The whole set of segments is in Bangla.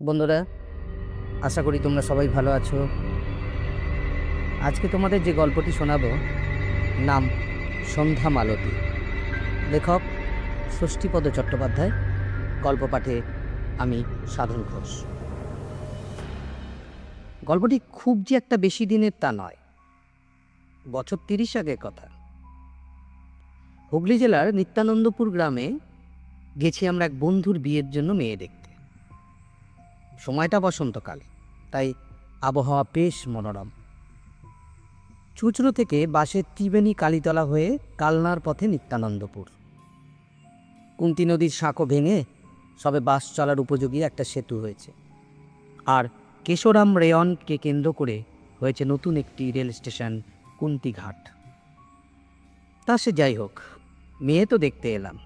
বন্ধুরা, আশা করি তোমরা সবাই ভালো আছো। আজকে তোমাদের যে গল্পটি শোনাবো, নাম সন্ধ্যা মালতী। লেখক ষষ্ঠীপদ চট্টোপাধ্যায়। গল্প পাঠে আমি সাধন ঘোষ। গল্পটি খুব যে একটা বেশি দিনের তা নয়, বছর ৩০ আগের কথা। হুগলি জেলার নিত্যানন্দপুর গ্রামে গেছি আমরা এক বন্ধুর বিয়ের জন্য মেয়ে দেখতে। সময়টা বসন্তকালে, তাই আবহাওয়া বেশ মনোরম। চুচড়ো থেকে বাসের ত্রিবেণী কালীতলা হয়ে কালনার পথে নিত্যানন্দপুর। কুন্তী নদীর সাঁকো ভেঙে সবে বাস চলার উপযোগী একটা সেতু হয়েছে, আর কেশরাম রেয়নকে কেন্দ্র করে হয়েছে নতুন একটি রেল স্টেশন, কুন্তিঘাট। তা সে যাই হোক, মেয়ে তো দেখতে এলাম।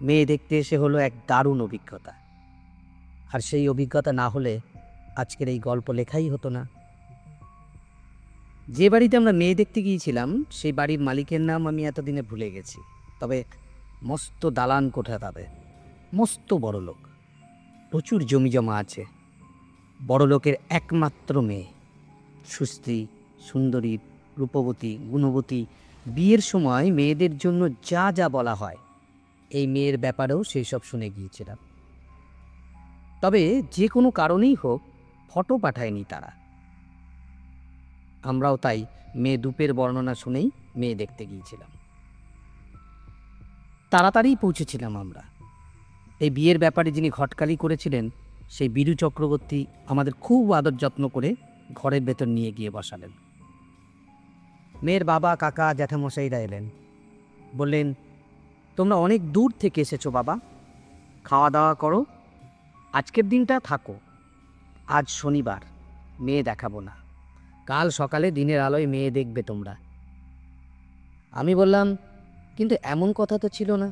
মেয়ে দেখতে এসে হলো এক দারুণ অভিজ্ঞতা, আর সেই অভিজ্ঞতা না হলে আজকের এই গল্প লেখাই হতো না। যে বাড়িতে আমরা মেয়ে দেখতে গিয়েছিলাম, সেই বাড়ির মালিকের নাম আমি এতদিনে ভুলে গেছি, তবে মস্ত দালান কোঠা তাদের, মস্ত বড় লোক, প্রচুর জমি জমা আছে। বড় লোকের একমাত্র মেয়ে, সুস্ত্রী, সুন্দরী, রূপবতী, গুণবতী। বিয়ের সময় মেয়েদের জন্য যা যা বলা হয়, এই মেয়ের ব্যাপারেও সেই সব শুনে গিয়েছিলাম। তবে যে কোনো কারণেই হোক, ফটো পাঠায়নি তারা। আমরাও তাই মেয়ে দুপের বর্ণনা শুনেই মেয়ে দেখতে গিয়েছিলাম। তাড়াতাড়ি পৌঁছেছিলাম আমরা। এই বিয়ের ব্যাপারে যিনি ঘটকালি করেছিলেন, সেই বীরু চক্রবর্তী আমাদের খুব আদর যত্ন করে ঘরের ভেতর নিয়ে গিয়ে বসালেন। মেয়ের বাবা, কাকা, জ্যাঠামশাইরা এলেন। বললেন, তোমরা অনেক দূর থেকে এসেছো বাবা, খাওয়া দাওয়া করো, আজকের দিনটা থাকো। আজ শনিবার, মেয়ে দেখাবো না, কাল সকালে দিনের আলোয় মেয়ে দেখবে তোমরা। আমি বললাম, কিন্তু এমন কথা তো ছিল না।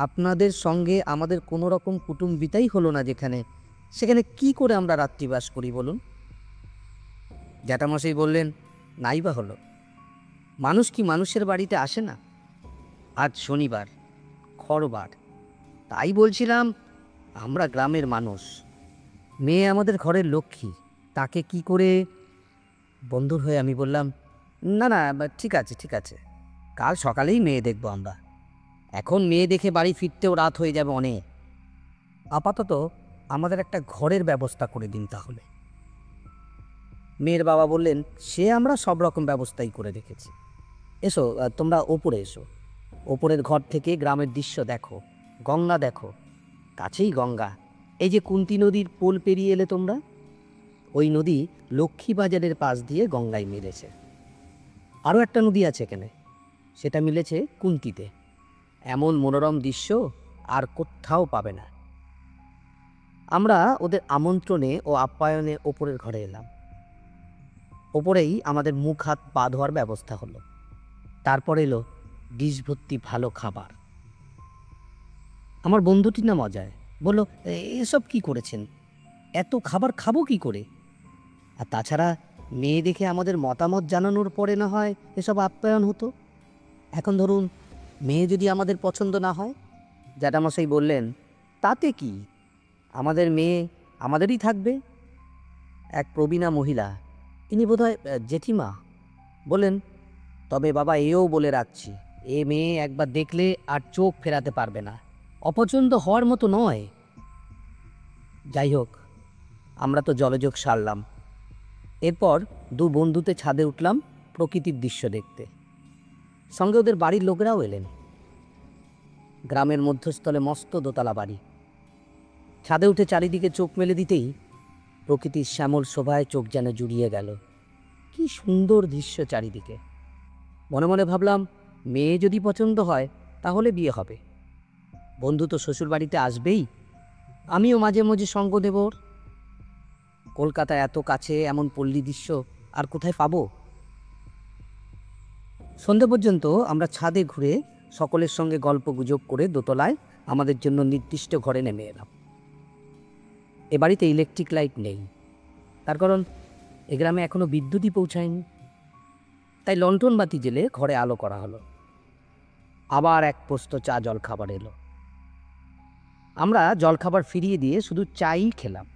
আপনাদের সঙ্গে আমাদের কোনো রকম কুটুম্বিতাই হলো না, সেখানে কি করে আমরা রাত্রিবাস করি বলুন? জ্যাঠামশাই বললেন, নাই বা হলো, মানুষ কি মানুষের বাড়িতে আসে না? আজ শনিবার, খরবার, তাই বলছিলাম আমরা গ্রামের মানুষ, মেয়ে আমাদের ঘরের লক্ষ্মী, তাকে কি করে? বন্ধুর হয়ে আমি বললাম, না না, ঠিক আছে ঠিক আছে, কাল সকালেই মেয়ে দেখবো আমরা। এখন মেয়ে দেখে বাড়ি ফিরতেও রাত হয়ে যাবে অনেক। আপাতত আমাদের একটা ঘরের ব্যবস্থা করে দিন তাহলে। মেয়ের বাবা বললেন, সে আমরা সব রকম ব্যবস্থাই করে রেখেছি। এসো, তোমরা ওপরে এসো, ওপরের ঘর থেকে গ্রামের দৃশ্য দেখো, গঙ্গা দেখো, কাছেই গঙ্গা। এই যে কুন্তী নদীর পোল পেরিয়ে এলে তোমরা, ওই নদী লক্ষ্মীবাজারের পাশ দিয়ে গঙ্গায় মিলেছে। আরও একটা নদী আছে এখানে, সেটা মিলেছে কুন্তীতে। এমন মনোরম দৃশ্য আর কোথাও পাবে না। আমরা ওদের আমন্ত্রণে ও আপ্যায়নে ওপরের ঘরে এলাম। ওপরেই আমাদের মুখ হাত পা ধোয়ার ব্যবস্থা হলো। তারপর এলো ডিশ ভর্তি ভালো খাবার। আমার বন্ধুটি না মজায় বলল, এসব কি করেছেন, এত খাবার খাবো কি করে? আর তাছাড়া মেয়ে দেখে আমাদের মতামত জানানোর পরে না হয় এসব আপ্যায়ন হতো। এখন ধরুন, মেয়ে যদি আমাদের পছন্দ না হয়? জ্যাঠামশাই বললেন, তাতে কি, আমাদের মেয়ে আমাদেরই থাকবে। এক প্রবীণা মহিলা, ইনি বোধহয় জেঠিমা, বললেন, তবে বাবা এও বলে রাখছি, এ মেয়ে একবার দেখলে আর চোখ ফেরাতে পারবে না, অপছন্দ হওয়ার মতো নয়। যাই হোক, আমরা তো জলযোগ সারলাম। এরপর দু বন্ধুতে ছাদে উঠলাম প্রকৃতির দৃশ্য দেখতে। সঙ্গে ওদের বাড়ির লোকেরাও এলেন। গ্রামের মধ্যস্থলে মস্ত দোতলা বাড়ি। ছাদে উঠে চারিদিকে চোখ মেলে দিতেই প্রকৃতির শ্যামল শোভায় চোখ যেন জুড়িয়ে গেল। কি সুন্দর দৃশ্য চারিদিকে। মনে মনে ভাবলাম, মেয়ে যদি পছন্দ হয় তাহলে বিয়ে হবে। বন্ধু তো শ্বশুর বাড়িতে আসবেই, আমিও মাঝে মাঝে সঙ্গ দেব ওর। কলকাতা এত কাছে, এমন পল্লী দৃশ্য আর কোথায় পাবো? সন্ধে পর্যন্ত আমরা ছাদে ঘুরে সকলের সঙ্গে গল্প গুজব করে দোতলায় আমাদের জন্য নির্দিষ্ট ঘরে নেমে এলাম। এ বাড়িতে ইলেকট্রিক লাইট নেই, তার কারণ এ গ্রামে এখনো বিদ্যুৎই পৌঁছায়নি। তাই লণ্ঠন বাতি জেলে ঘরে আলো করা হলো। আবার এক পোস্ত চা জলখাবার এলো। আমরা জলখাবার ফিরিয়ে দিয়ে শুধু চাই খেলাম।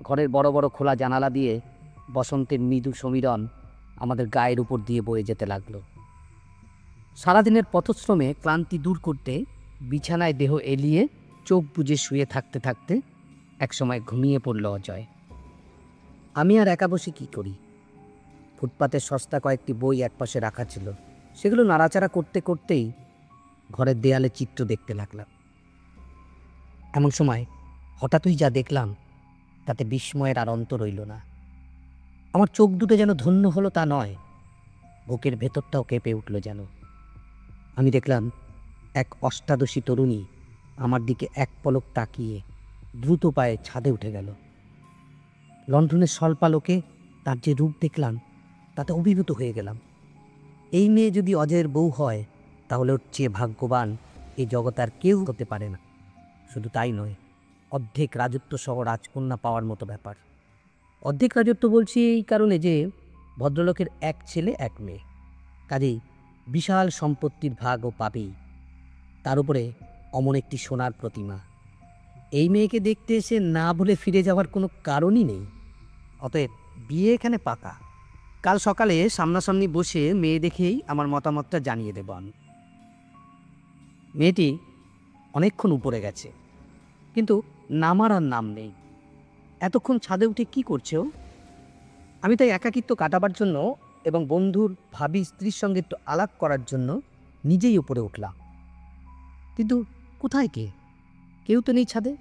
ঘরের বড় বড় খোলা জানালা দিয়ে বসন্তের মৃদু সমীরণ আমাদের গায়ের উপর দিয়ে বয়ে যেতে লাগলো। সারাদিনের পথশ্রমে ক্লান্তি দূর করতে বিছানায় দেহ এলিয়ে চোখ বুজে শুয়ে থাকতে থাকতে একসময় ঘুমিয়ে পড়ল অজয়। আমি আর একা বসে কী করি? ফুটপাতের সস্তা কয়েকটি বই একপাশে রাখা ছিল, সেগুলো নাড়াচাড়া করতে করতেই ঘরের দেয়ালে চিত্র দেখতে লাগলাম। এমন সময় হঠাৎই যা দেখলাম তাতে বিস্ময়ের আর অন্ত রইল না। আমার চোখ দুটো যেন ধন্য হলো তা নয়, বুকের ভেতরটাও কেঁপে উঠল যেন। আমি দেখলাম এক অষ্টাদশী তরুণী আমার দিকে এক পলক তাকিয়ে দ্রুত পায়ে ছাদে উঠে গেল। লণ্ঠনের স্বল্পালোকে তার যে রূপ দেখলাম তাতে অভিভূত হয়ে গেলাম। এই মেয়ে যদি অজয়ের বউ হয় তাহলে ওর চেয়ে ভাগ্যবান এই জগতে আর কেউ হতে পারে না। শুধু তাই নয়, অর্ধেক রাজত্ব সহ রাজকন্যা পাওয়ার মতো ব্যাপার। অর্ধেক রাজত্ব বলছি এই কারণে যে ভদ্রলোকের এক ছেলে এক মেয়ে, কাজেই বিশাল সম্পত্তির ভাগও পাবেই। তার উপরে অমন একটি সোনার প্রতিমা। এই মেয়েকে দেখতে এসে না বলে ফিরে যাওয়ার কোনো কারণই নেই। অতএব বিয়ে এখানে পাকা। কাল সকালে সামনাসামনি বসে মেয়ে দেখেই আমার মতামতটা জানিয়ে দেব আমি। মেয়েটি অনেকক্ষণ উপরে গেছে, কিন্তু নামার আর নাম নেই। এতক্ষণ ছাদে উঠে কি করছে ও? আমি তাই একাকিত্ব কাটাবার জন্য এবং বন্ধুর ভাবি স্ত্রীর সঙ্গে একটু আলাপ করার জন্য নিজেই উপরে উঠলাম। কিন্তু কোথায় কে? কেউ তো নেই ছাদে।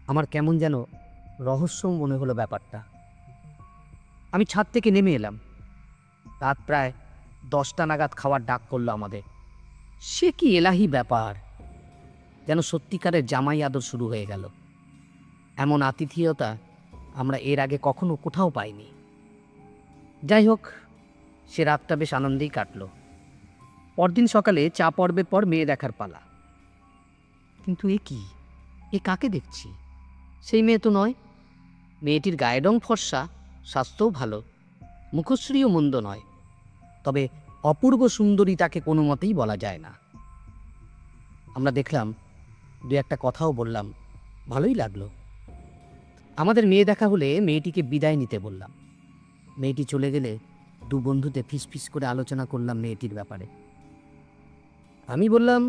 আমার কেমন যেন রহস্য মনে হলো ব্যাপারটা। আমি ছাদ থেকে নেমে এলাম। রাত প্রায় 10টা নাগাদ খাওয়ার ডাক করলো আমাদের। সে কি এলাহি ব্যাপার! যেন সত্যিকারের জামাই আদর শুরু হয়ে গেল। এমন আতিথেয়তা আমরা এর আগে কখনো কোথাও পাইনি। যাই হোক, সে রাতটা বেশ আনন্দেই কাটল। পরদিন সকালে চা পর্বের পর মেয়ে দেখার পালা। কিন্তু এ কাকে দেখছি? সেই মেয়ে তো নয়। মেয়েটির গায়ের রং ফর্সা, স্বাস্থ্যও ভালো, মুখশ্রীও মন্দ নয়, তবে অপূর্ব সুন্দরী তাকে কোনো মতেই বলা যায় না। আমরা দেখলাম, দু একটা কথাও বললাম, ভালোই লাগলো। আমাদের মেয়ে দেখা হলে মেয়েটিকে বিদায় নিতে বললাম। মেয়েটি চলে গেলে দু বন্ধুতে ফিসফিস করে আলোচনা করলাম মেয়েটির ব্যাপারে। আমি বললাম,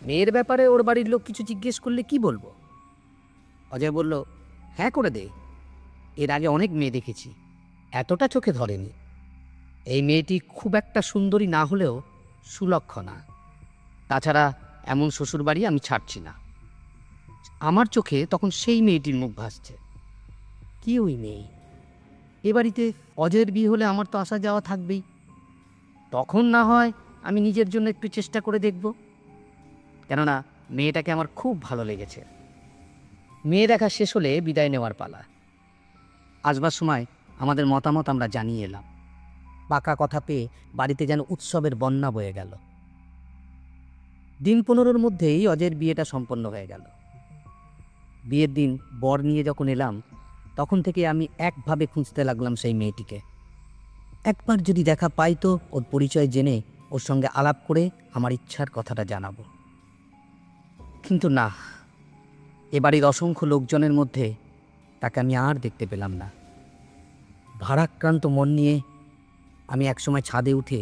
মেয়ের ব্যাপারে ওর বাড়ির লোক কিছু জিজ্ঞেস করলে কি বলবো? অজয় বলল, হ্যাঁ করে দে, এর আগে অনেক মেয়ে দেখেছি, এতটা চোখে ধরেনি। এই মেয়েটি খুব একটা সুন্দরী না হলেও সুলক্ষণা। তাছাড়া এমন শ্বশুরবাড়ি আমি ছাড়ছি না। আমার চোখে তখন সেই মেয়েটির মুখ ভাসছে। কি ওই মেয়ে? এ বাড়িতে অজয়ের বিয়ে হলে আমার তো আসা যাওয়া থাকবেই। তখন না হয় আমি নিজের জন্য একটু চেষ্টা করে দেখব, কেননা মেয়েটাকে আমার খুব ভালো লেগেছে। মেয়ে দেখা শেষ হলে বিদায় নেওয়ার পালা। আসবার সময় আমাদের মতামত আমরা জানিয়ে এলাম। পাকা কথা পেয়ে বাড়িতে যেন উৎসবের বন্যা বয়ে গেল। দিন 15-র মধ্যেই অজয়ের বিয়েটা সম্পন্ন হয়ে গেল। বিয়ের দিন বর নিয়ে যখন এলাম, তখন থেকে আমি একভাবে খুঁজতে লাগলাম সেই মেয়েটিকে। একবার যদি দেখা পাই তো ওর পরিচয় জেনে ওর সঙ্গে আলাপ করে আমার ইচ্ছার কথাটা জানাবো। কিন্তু না, এবাড়ির অসংখ্য লোকজনের মধ্যে তাকে আমি আর দেখতে পেলাম না। ভারাক্রান্ত মন নিয়ে আমি একসময় ছাদে উঠে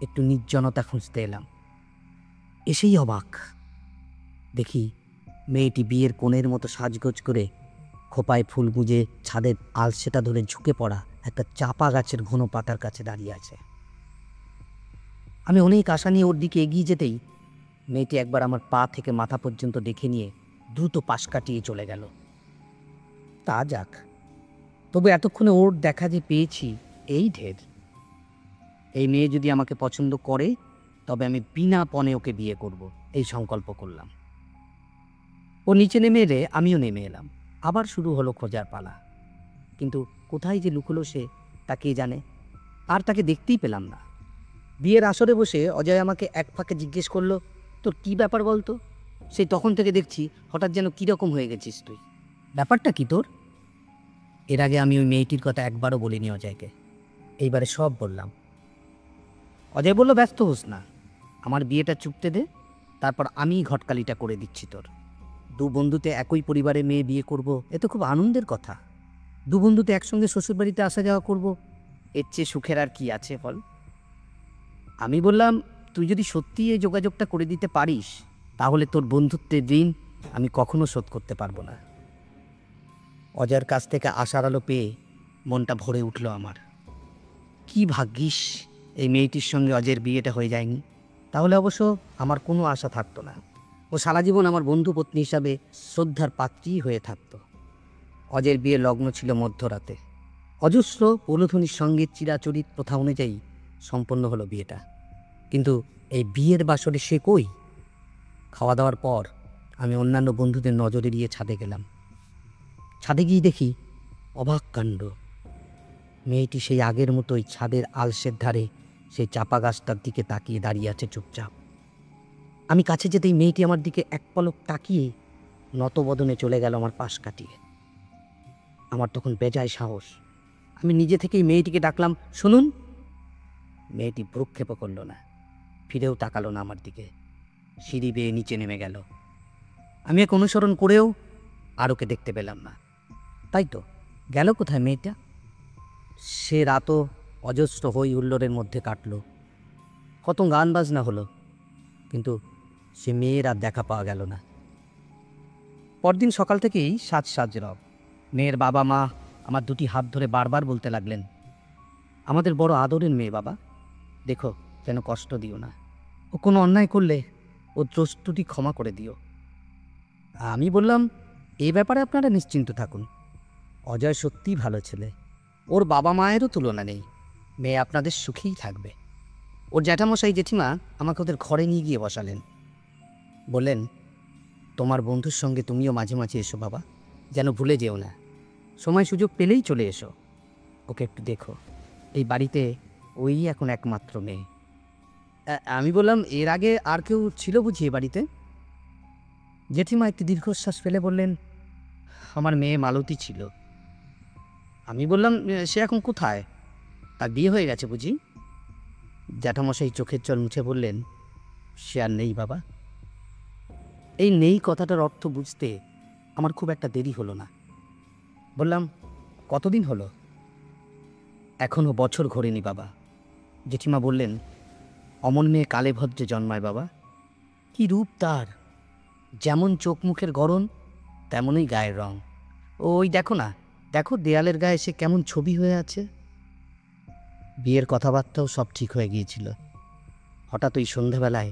একটু নির্জনতা খুঁজতে এলাম। এসেই অবাক, দেখি মেয়েটি বিয়ের কোণের মতো সাজগোজ করে খোপায় ফুল গুঁজে ছাদের আলসেটা ধরে ঝুঁকে পড়া একটা চাপা গাছের ঘন পাতার কাছে দাঁড়িয়ে আছে। আমি অনেক আশা নিয়ে ওর দিকে এগিয়ে যেতেই মেয়েটি একবার আমার পা থেকে মাথা পর্যন্ত দেখে নিয়ে দ্রুত পাশ কাটিয়ে চলে গেল। তা যাক, তবে এতক্ষণে ওর দেখা যে পেয়েছি এই ঢের। এই মেয়ে যদি আমাকে পছন্দ করে তবে আমি বিনা পণে ওকে বিয়ে করব, এই সংকল্প করলাম। ও নিচে নেমে এলে আমিও নেমে এলাম। আবার শুরু হলো খোঁজার পালা। কিন্তু কোথায় যে লুকোলো সে, তা কে জানে। আর তাকে দেখতেই পেলাম না। বিয়ের আসরে বসে অজয় আমাকে এক ফাঁকে জিজ্ঞেস করলো, তোর কি ব্যাপার বলতো? সেই তখন থেকে দেখছি হঠাৎ যেন কীরকম হয়ে গেছিস তুই। ব্যাপারটা কি তোর? এর আগে আমি ওই মেয়েটির কথা একবারও বলিনি অজয়কে। এইবারে সব বললাম। অজয় বলল, ব্যস্ত হোস না, আমার বিয়েটা চুকতে দে, তারপর আমিই ঘটকালিটা করে দিচ্ছি তোর। দু বন্ধুতে একই পরিবারে মেয়ে বিয়ে করব, এ তো খুব আনন্দের কথা। দু বন্ধুতে একসঙ্গে শ্বশুরবাড়িতে আসা যাওয়া করব, এর চেয়ে সুখের আর কি আছে বল? আমি বললাম, তুই যদি সত্যি এই যোগাযোগটা করে দিতে পারিস, তাহলে তোর বন্ধুত্বের ঋণ আমি কখনো শোধ করতে পারবো না। অজয়ের কাছ থেকে আশার আলো পেয়ে মনটা ভরে উঠল আমার। কি ভাগ্যিস এই মেয়েটির সঙ্গে অজয়ের বিয়েটা হয়ে যায়নি, তাহলে অবশ্য আমার কোনো আশা থাকতো না। ও সারা জীবন আমার বন্ধু পত্নী হিসাবে শ্রদ্ধার পাত্রী হয়ে থাকতো। অজয়ের বিয়ের লগ্ন ছিল মধ্যরাতে। অজস্র প্রলোভনীর সঙ্গে চিরাচরিত প্রথা অনুযায়ী সম্পন্ন হলো বিয়েটা। কিন্তু এই বিয়ের বাসরে সে কই? খাওয়া দাওয়ার পর আমি অন্যান্য বন্ধুদের নজর এড়িয়ে ছাদে গেলাম। ছাদে গিয়ে দেখি অবাক কাণ্ড। মেয়েটি সেই আগের মতোই ছাদের আলসের ধারে সেই চাপা গাছটার দিকে তাকিয়ে দাঁড়িয়ে আছে চুপচাপ। আমি কাছে যেতেই মেয়েটি আমার দিকে এক পলক তাকিয়ে নতবদনে চলে গেল আমার পাশ কাটিয়ে। আমার তখন বেজায় সাহস। আমি নিজে থেকেই মেয়েটিকে ডাকলাম, শুনুন। মেয়েটি ভ্রুক্ষেপও করল না, ফিরেও তাকালো না আমার দিকে। সিঁড়ি বেয়ে নিচে নেমে গেল। আমি এক অনুসরণ করেও আর ওকে দেখতে পেলাম না। তাই তো, গেল কোথায় মেয়েটা? সে রাতও অজস্র হই হুল্লোড়ের মধ্যে কাটল। কত গান বাজনা হলো, কিন্তু সে মেয়ের আর দেখা পাওয়া গেল না। পরদিন সকাল থেকেই সাজ রব। মেয়ের বাবা মা আমার দুটি হাত ধরে বারবার বলতে লাগলেন, আমাদের বড় আদরের মেয়ে বাবা, দেখো যেন কষ্ট দিও না। ও কোনো অন্যায় করলে ও দোষ ত্রুটি ক্ষমা করে দিও। আমি বললাম, এই ব্যাপারে আপনারা নিশ্চিন্ত থাকুন। অজয় সত্যিই ভালো ছেলে, ওর বাবা মায়েরও তুলনা নেই। মেয়ে আপনাদের সুখেই থাকবে। ওর জ্যাঠামশাই জেঠিমা আমাকে ওদের ঘরে নিয়ে গিয়ে বসালেন। বললেন, তোমার বন্ধুর সঙ্গে তুমিও মাঝে মাঝে এসো বাবা, যেন ভুলে যেও না। সময় সুযোগ পেলেই চলে এসো। ওকে একটু দেখো, এই বাড়িতে ওই এখন একমাত্র মেয়ে। আমি বললাম, এর আগে আর কেউ ছিল বুঝি এ বাড়িতে? জেঠিমা একটি দীর্ঘশ্বাস ফেলে বললেন, আমার মেয়ে মালতী ছিল। আমি বললাম, সে এখন কোথায়? তার বিয়ে হয়ে গেছে বুঝি? জ্যাঠামশাই চোখের জল মুছে বললেন, সে আর নেই বাবা। এই নেই কথাটার অর্থ বুঝতে আমার খুব একটা দেরি হলো না। বললাম, কতদিন হলো? এখনও বছর ঘোরেনি বাবা। জেঠিমা বললেন, অমন মেয়ে কালে ভদ্রে জন্মায় বাবা। কি রূপ তার! যেমন চোখ মুখের গড়ন, তেমনই গায়ের রং। ওই দেখো না, দেখো দেয়ালের গায়ে সে কেমন ছবি হয়ে আছে। বিয়ের কথাবার্তাও সব ঠিক হয়ে গিয়েছিল। হঠাৎ ওই সন্ধ্যাবেলায়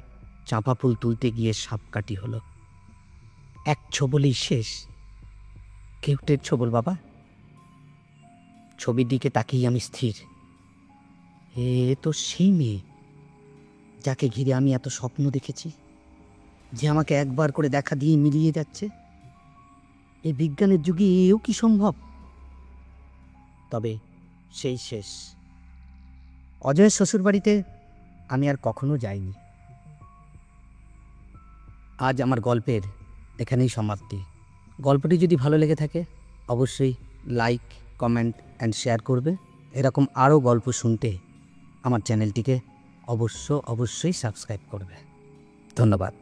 চাঁপা ফুল তুলতে গিয়ে সাপকাঠি হলো। এক ছোবলেই শেষ। কেউটের ছোবল বাবা। ছবির দিকে তাকিয়ে আমি স্থির। এ তো সেই মেয়ে যাকে ঘিরে আমি এত স্বপ্ন দেখেছি, যে আমাকে একবার করে দেখা দিয়ে মিলিয়ে যাচ্ছে। এই বিজ্ঞানের যুগে এও কি সম্ভব? তবে সেই শেষ। অজয়ের শ্বশুরবাড়িতে আমি আর কখনো যাইনি। আজ আমার গল্পের এখানেই সমাপ্তি। গল্পটি যদি ভালো লেগে থাকে অবশ্যই লাইক, কমেন্ট অ্যান্ড শেয়ার করবে। এরকম আরও গল্প শুনতে আমার চ্যানেলটিকে অবশ্যই সাবস্ক্রাইব করবে। ধন্যবাদ।